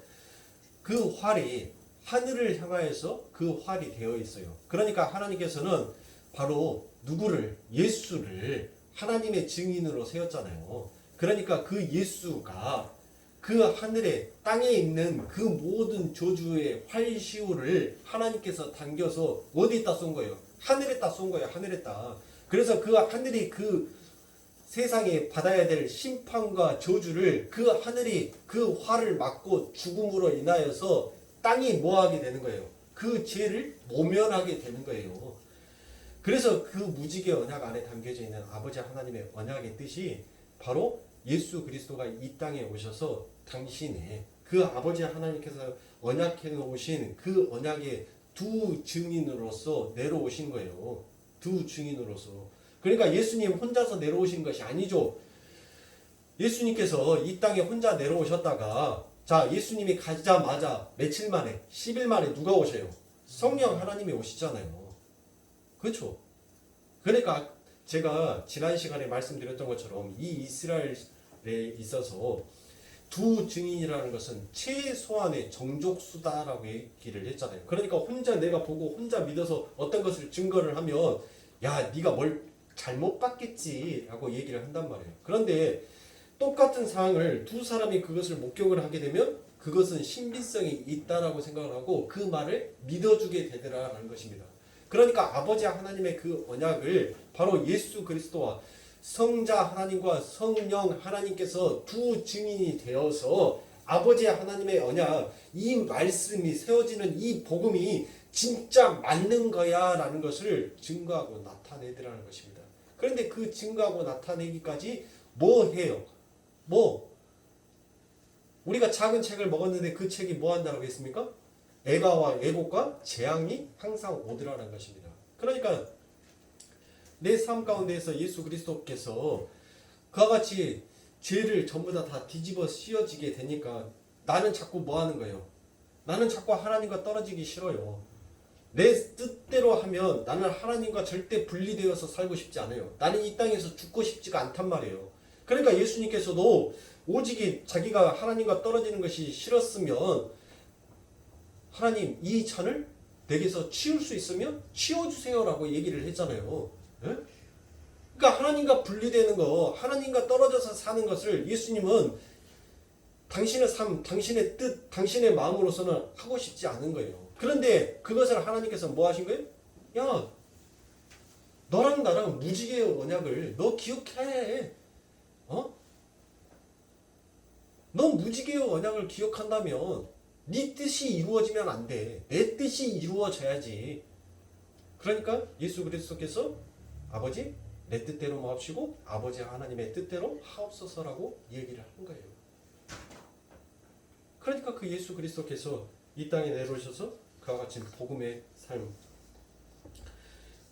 그 활이 하늘을 향하여서 그 활이 되어 있어요. 그러니까 하나님께서는 바로 누구를? 예수를 하나님의 증인으로 세웠잖아요. 그러니까 그 예수가 그 하늘에 땅에 있는 그 모든 저주의 활시우를 하나님께서 당겨서 어디에다 쏜 거예요? 하늘에다 쏜 거예요. 하늘에다. 그래서 그 하늘이 그 세상에 받아야 될 심판과 저주를 그 하늘이 그 활을 맞고 죽음으로 인하여서 땅이 뭐하게 되는 거예요? 그 죄를 모면하게 되는 거예요. 그래서 그 무지개 언약 안에 담겨져 있는 아버지 하나님의 언약의 뜻이 바로 예수 그리스도가 이 땅에 오셔서 당신의 그 아버지 하나님께서 언약해 놓으신 그 언약의 두 증인으로서 내려오신 거예요. 두 증인으로서. 그러니까 예수님 혼자서 내려오신 것이 아니죠. 예수님께서 이 땅에 혼자 내려오셨다가 자, 예수님이 가자마자 며칠 만에 10일 만에 누가 오셔요? 성령 하나님이 오시잖아요. 그렇죠? 그러니까 제가 지난 시간에 말씀드렸던 것처럼 이 이스라엘에 있어서 두 증인이라는 것은 최소한의 정족수다라고 얘기를 했잖아요. 그러니까 혼자 내가 보고 혼자 믿어서 어떤 것을 증거를 하면 야, 네가 뭘 잘못 봤겠지 라고 얘기를 한단 말이에요. 그런데 똑같은 상황을 두 사람이 그것을 목격을 하게 되면 그것은 신빙성이 있다라고 생각을 하고 그 말을 믿어주게 되더라라는 것입니다. 그러니까 아버지 하나님의 그 언약을 바로 예수 그리스도와 성자 하나님과 성령 하나님께서 두 증인이 되어서 아버지 하나님의 언약, 이 말씀이 세워지는 이 복음이 진짜 맞는 거야 라는 것을 증거하고 나타내더라는 것입니다. 그런데 그 증거하고 나타내기까지 뭐 해요? 우리가 작은 책을 먹었는데 그 책이 뭐 한다고 했습니까? 애가와 애곡과 재앙이 항상 오더라는 것입니다. 그러니까 내 삶 가운데에서 예수 그리스도께서 그와 같이 죄를 전부 다 뒤집어 씌워지게 되니까 나는 자꾸 뭐 하는 거예요? 나는 자꾸 하나님과 떨어지기 싫어요. 내 뜻대로 하면 나는 하나님과 절대 분리되어서 살고 싶지 않아요. 나는 이 땅에서 죽고 싶지가 않단 말이에요. 그러니까 예수님께서도 오직 자기가 하나님과 떨어지는 것이 싫었으면 하나님 이 잔을 내게서 치울 수 있으면 치워주세요라고 얘기를 했잖아요. 예? 그러니까 하나님과 분리되는 거, 하나님과 떨어져서 사는 것을 예수님은 당신의 삶, 당신의 뜻, 당신의 마음으로서는 하고 싶지 않은 거예요. 그런데 그것을 하나님께서 뭐 하신 거예요? 야, 너랑 나랑 무지개의 언약을 너 기억해. 어? 너 무지개의 언약을 기억한다면 네 뜻이 이루어지면 안 돼. 내 뜻이 이루어져야지. 그러니까 예수 그리스도께서 아버지 내 뜻대로 마옵시고 아버지 하나님의 뜻대로 하옵소서라고 얘기를 한 거예요. 그러니까 그 예수 그리스도께서 이 땅에 내려오셔서 그와 같이 복음의 삶,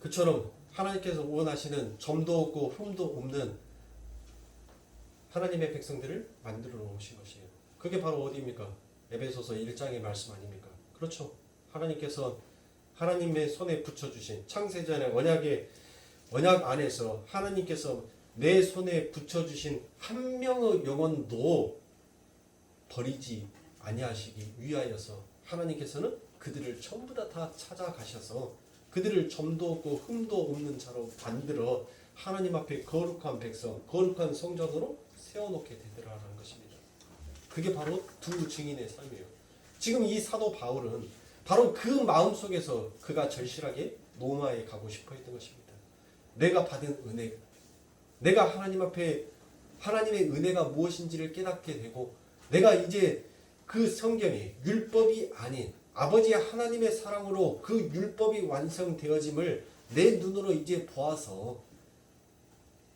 그처럼 하나님께서 원하시는 점도 없고 흠도 없는 하나님의 백성들을 만들어 놓으신 것이에요. 그게 바로 어디입니까? 에베소서 1장의 말씀 아닙니까? 그렇죠. 하나님께서 하나님의 손에 붙여주신 창세전의 언약 안에서 하나님께서 내 손에 붙여주신 한 명의 영혼도 버리지 아니하시기 위하여서 하나님께서는 그들을 전부 다 찾아가셔서 그들을 점도 없고 흠도 없는 자로 만들어 하나님 앞에 거룩한 백성, 거룩한 성전으로 세워놓게 되더라라는 것입니다. 그게 바로 두 증인의 삶이에요. 지금 이 사도 바울은 바로 그 마음 속에서 그가 절실하게 로마에 가고 싶어 했던 것입니다. 내가 받은 은혜, 내가 하나님 앞에 하나님의 은혜가 무엇인지를 깨닫게 되고 내가 이제 그 성경이 율법이 아닌 아버지 하나님의 사랑으로 그 율법이 완성되어짐을 내 눈으로 이제 보아서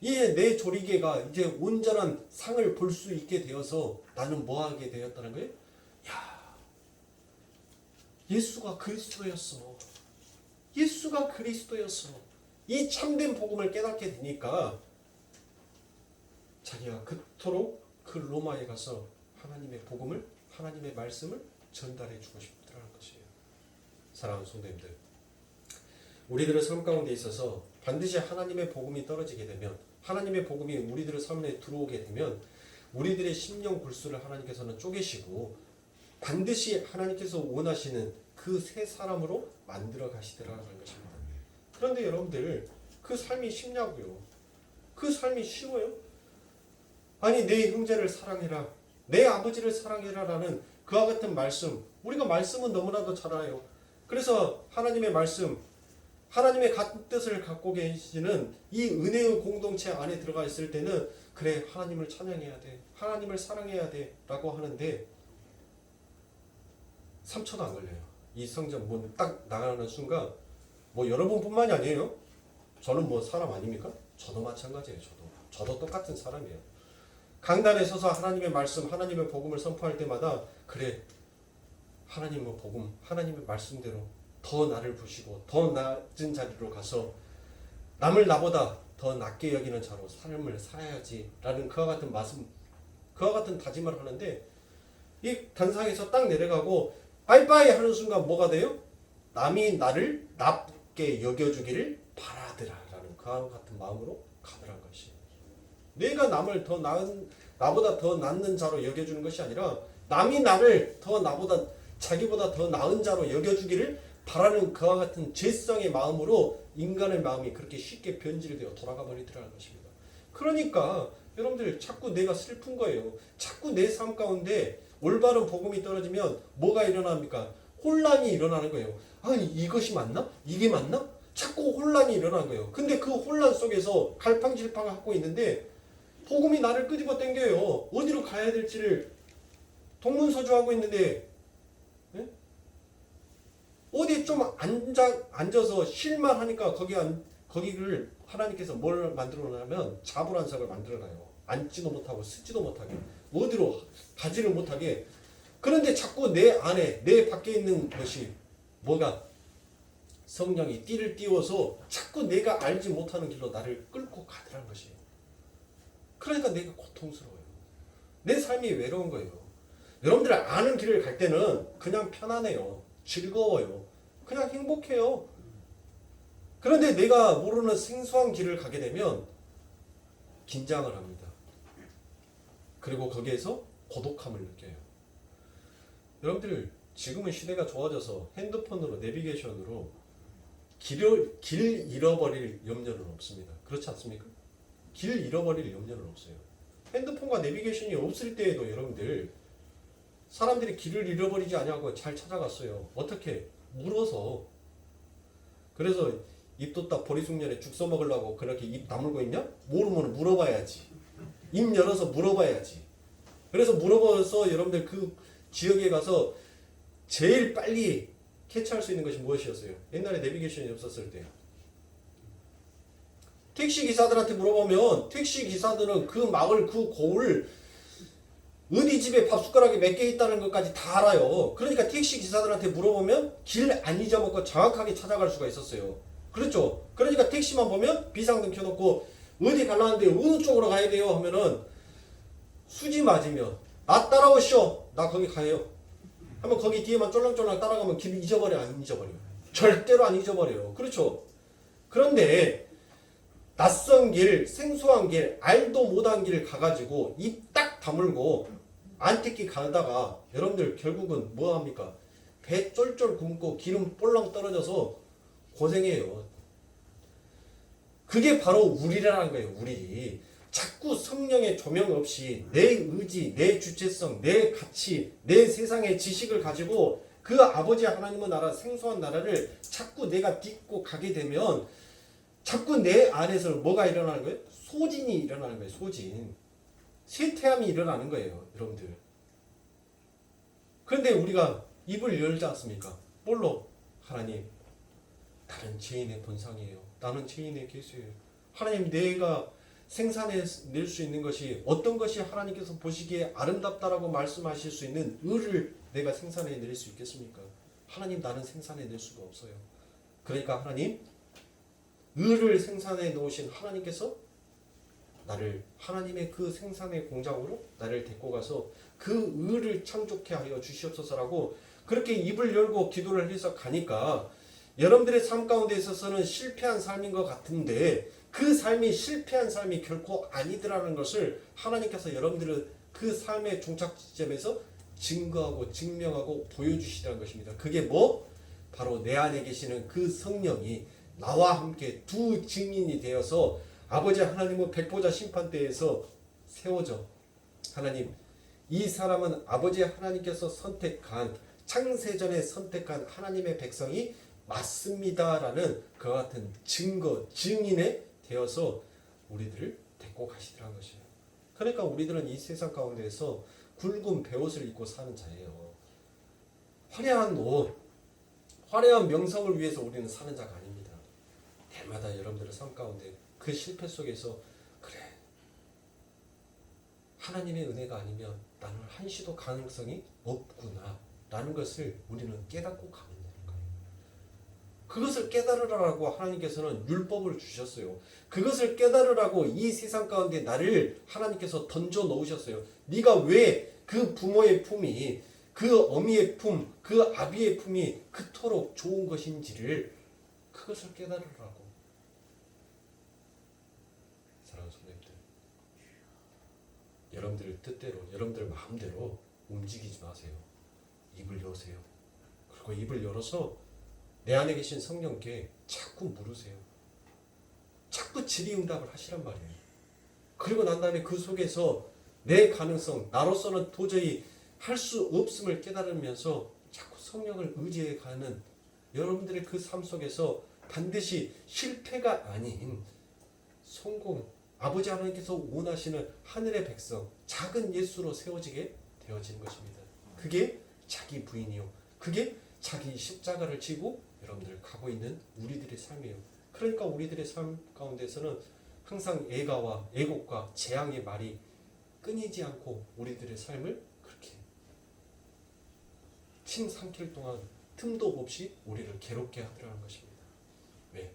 이제 내 조리개가 이제 온전한 상을 볼 수 있게 되어서 나는 뭐 하게 되었다는 거예요? 야, 예수가 그리스도였어. 예수가 그리스도였어. 이 참된 복음을 깨닫게 되니까 자기가 그토록 그 로마에 가서 하나님의 복음을, 하나님의 말씀을 전달해 주고 싶더라는 것이에요. 사랑하는 성도님들, 우리들의 삶 가운데 있어서 반드시 하나님의 복음이 떨어지게 되면, 하나님의 복음이 우리들의 삶에 들어오게 되면 우리들의 심령 불수를 하나님께서는 쪼개시고 반드시 하나님께서 원하시는 그 새 사람으로 만들어 가시더라는 것입니다. 그런데 여러분들, 그 삶이 쉽냐고요? 그 삶이 쉬워요? 아니, 내 형제를 사랑해라, 내 아버지를 사랑해라 라는 그와 같은 말씀, 우리가 말씀은 너무나도 잘 알아요. 그래서 하나님의 말씀, 하나님의 같은 뜻을 갖고 계시는 이 은혜의 공동체 안에 들어가 있을 때는 그래, 하나님을 찬양해야 돼, 하나님을 사랑해야 돼 라고 하는데 3초도 안 걸려요. 이 성전 문 딱 나가는 순간, 뭐 여러분뿐만이 아니에요. 저는 뭐 사람 아닙니까? 저도 마찬가지예요. 저도 똑같은 사람이에요. 강단에 서서 하나님의 말씀, 하나님의 복음을 선포할 때마다 그래, 하나님의 복음, 하나님의 말씀대로 더 나를 보시고 더 낮은 자리로 가서 남을 나보다 더 낮게 여기는 자로 삶을 살아야지 라는 그와 같은 말씀, 그와 같은 다짐을 하는데, 이 단상에서 딱 내려가고 빠이빠이 하는 순간 뭐가 돼요? 남이 나를 낮게 여겨주기를 바라더라 라는 그와 같은 마음으로 가더란 것이에요. 내가 남을 더 나보다 더 낫는 자로 여겨주는 것이 아니라 남이 나를 자기보다 더 나은 자로 여겨주기를 바라는 그와 같은 죄성의 마음으로 인간의 마음이 그렇게 쉽게 변질되어 돌아가 버리더라는 것입니다. 그러니까 여러분들, 자꾸 내가 슬픈 거예요. 자꾸 내 삶 가운데 올바른 복음이 떨어지면 뭐가 일어납니까? 혼란이 일어나는 거예요. 아니, 이것이 맞나? 이게 맞나? 자꾸 혼란이 일어나는 거예요. 근데 그 혼란 속에서 갈팡질팡하고 있는데 복음이 나를 끄집어 당겨요. 어디로 가야 될지를 동문서주하고 있는데, 예? 어디 좀 앉아서 쉴만 하니까 거기를 하나님께서 뭘 만들어 놓으면 자불안석을 만들어놔요. 앉지도 못하고 쓰지도 못하게, 어디로 가지를 못하게. 그런데 자꾸 내 안에, 내 밖에 있는 것이 뭐가? 성령이 띠를 띄워서 자꾸 내가 알지 못하는 길로 나를 끌고 가더라는 것이에요. 그러니까 내가 고통스러워요. 내 삶이 외로운 거예요. 여러분들 아는 길을 갈 때는 그냥 편안해요. 즐거워요. 그냥 행복해요. 그런데 내가 모르는 생소한 길을 가게 되면 긴장을 합니다. 그리고 거기에서 고독함을 느껴요. 여러분들 지금은 시대가 좋아져서 핸드폰으로 내비게이션으로 길 잃어버릴 염려는 없습니다. 그렇지 않습니까? 길 잃어버릴 염려는 없어요. 핸드폰과 내비게이션이 없을 때에도 여러분들 사람들이 길을 잃어버리지 아니하고 잘 찾아갔어요. 어떻게? 물어서. 그래서 입 뒀다 보리숙련에 죽 써먹으려고 그렇게 입 다물고 있냐? 모르면 물어봐야지. 입 열어서 물어봐야지. 그래서 물어봐서 여러분들 그 지역에 가서 제일 빨리 캐치할 수 있는 것이 무엇이었어요? 옛날에 내비게이션이 없었을 때. 택시 기사들한테 물어보면 택시 기사들은 그 마을 그 고을 어디 집에 밥 숟가락이 몇 개 있다는 것까지 다 알아요. 그러니까 택시 기사들한테 물어보면 길 안 잊어먹고 정확하게 찾아갈 수가 있었어요. 그렇죠? 그러니까 택시만 보면 비상등 켜놓고 어디 가려는데 어느 쪽으로 가야 돼요 하면은 수지 맞으면 나 따라오시오. 나 거기 가요. 한번 거기 뒤에만 쫄랑쫄랑 따라가면 길 잊어버려 안 잊어버려요? 절대로 안 잊어버려요. 그렇죠? 그런데 낯선 길, 생소한 길, 알도 못한 길 가가지고 입 딱 다물고 안티키 가다가 여러분들 결국은 뭐 합니까? 배 쫄쫄 굶고 기름 볼랑 떨어져서 고생해요. 그게 바로 우리라는 거예요. 우리. 자꾸 성령의 조명 없이 내 의지, 내 주체성, 내 가치, 내 세상의 지식을 가지고 그 아버지 하나님의 나라, 생소한 나라를 자꾸 내가 딛고 가게 되면 자꾸 내 안에서 뭐가 일어나는 거예요? 소진이 일어나는 거예요. 소진. 쇠퇴함이 일어나는 거예요. 여러분들. 그런데 우리가 입을 열지 않습니까? 뭘로? 하나님, 나는 죄인의 본상이에요. 나는 죄인의 개수예요. 하나님, 내가 생산해낼 수 있는 것이 어떤 것이 하나님께서 보시기에 아름답다라고 말씀하실 수 있는 의를 내가 생산해낼 수 있겠습니까? 하나님, 나는 생산해낼 수가 없어요. 그러니까 하나님, 의를 생산해 놓으신 하나님께서 나를 하나님의 그 생산의 공장으로 나를 데리고 가서 그 의를 창조케 하여 주시옵소서라고 그렇게 입을 열고 기도를 해서 가니까 여러분들의 삶 가운데 있어서는 실패한 삶인 것 같은데 그 삶이 실패한 삶이 결코 아니더라는 것을 하나님께서 여러분들의 그 삶의 종착 지점에서 증거하고 증명하고 보여주시라는 것입니다. 그게 뭐? 바로 내 안에 계시는 그 성령이 나와 함께 두 증인이 되어서 아버지 하나님의 백보자 심판대에서 세워져 하나님 이 사람은 아버지 하나님께서 선택한 창세전에 선택한 하나님의 백성이 맞습니다라는 그와 같은 증거 증인에 되어서 우리들을 데리고 가시더라는 것이에요. 그러니까 우리들은 이 세상 가운데에서 굵은 베옷을 입고 사는 자예요. 화려한 옷, 화려한 명성을 위해서 우리는 사는 자가 아닙니다. 때마다 여러분들의 삶 가운데 그 실패 속에서 그래 하나님의 은혜가 아니면 나는 한시도 가능성이 없구나 라는 것을 우리는 깨닫고 가면 되는 거예요. 그것을 깨달으라고 하나님께서는 율법을 주셨어요. 그것을 깨달으라고 이 세상 가운데 나를 하나님께서 던져 놓으셨어요. 네가 왜 그 부모의 품이 그 어미의 품, 그 아비의 품이 그토록 좋은 것인지를 그것을 깨달으라고. 사랑하는 성도님들, 여러분들 뜻대로, 여러분들 마음대로 움직이지 마세요. 입을 여세요. 그리고 입을 열어서 내 안에 계신 성령께 자꾸 물으세요. 자꾸 질의응답을 하시란 말이에요. 그리고 난 다음에 그 속에서 내 가능성, 나로서는 도저히 할 수 없음을 깨달으면서 자꾸 성령을 의지해 가는 여러분들의 그 삶 속에서 반드시 실패가 아닌 성공, 아버지 하나님께서 원하시는 하늘의 백성, 작은 예수로 세워지게 되어지는 것입니다. 그게 자기 부인이요. 그게 자기 십자가를 지고 여러분들 가고 있는 우리들의 삶이에요. 그러니까 우리들의 삶 가운데서는 항상 애가와 애곡과 재앙의 말이 끊이지 않고 우리들의 삶을 그렇게 침 삼킬 동안 틈도 없이 우리를 괴롭게 하더라는 것입니다. 왜?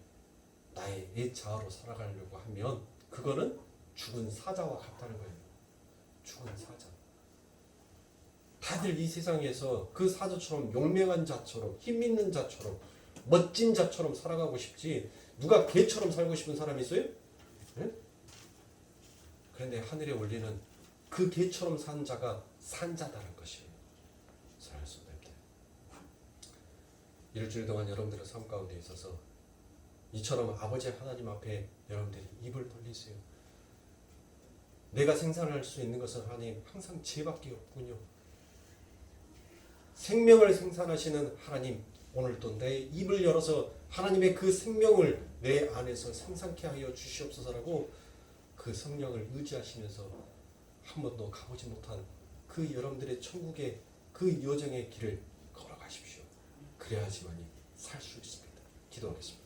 나의 내 자아로 살아가려고 하면 그거는 죽은 사자와 같다는 거예요. 죽은 사자. 다들 이 세상에서 그 사도처럼 용맹한 자처럼 힘 있는 자처럼 멋진 자처럼 살아가고 싶지 누가 개처럼 살고 싶은 사람이 있어요? 네? 그런데 하늘에 올리는 그 개처럼 산 자가 산자다는 것이에요. 살 수 없다. 일주일 동안 여러분들의 삶 가운데 있어서 이처럼 아버지 하나님 앞에 여러분들이 입을 벌리세요. 내가 생산할 수 있는 것은 하나님 항상 죄밖에 없군요. 생명을 생산하시는 하나님, 오늘도 내 입을 열어서 하나님의 그 생명을 내 안에서 생산케 하여 주시옵소서라고 그 성령을 의지하시면서 한 번도 가보지 못한 그 여러분들의 천국의 그 여정의 길을 걸어가십시오. 그래야지만이 살 수 있습니다. 기도하겠습니다.